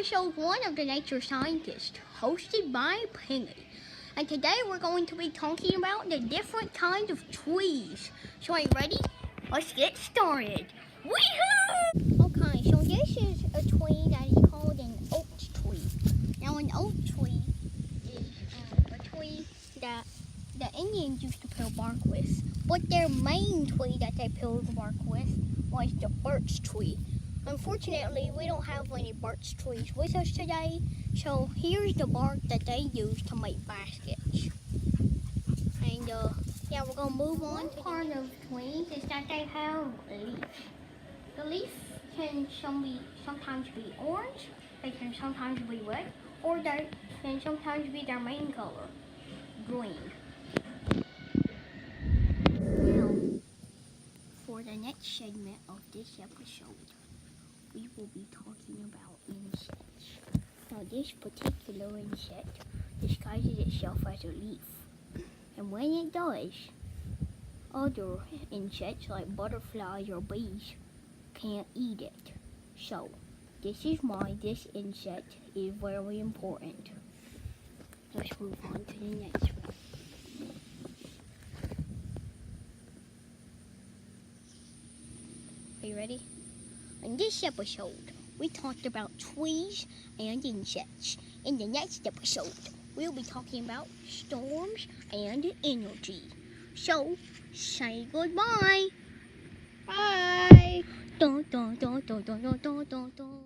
episode 1 of the Nature Scientist, hosted by Penny. And today we're going to be talking about the different kinds of trees. So are you ready? Let's get started. Woohoo! Okay, so this is a tree that is called an oak tree. Now an oak tree is a tree that the Indians used to peel bark with. But their main tree that they peeled bark with was the birch tree. Unfortunately, we don't have any birch trees with us today, so here's the bark that they use to make baskets. And yeah, we're gonna move on. One part of trees is that they have leaves. The leaf can sometimes be orange, they can sometimes be red, or they can sometimes be their main color, green. Now, for the next segment of this episode, we will be talking about insects. Now this particular insect disguises itself as a leaf. And when it does, other insects like butterflies or bees can't eat it. So this is why this insect is very important. Let's move on to the next one. Are you ready? In this episode, we talked about trees and insects. In the next episode, we'll be talking about storms and energy. So, say goodbye. Bye. Dun, dun, dun, dun, dun, dun, dun, dun.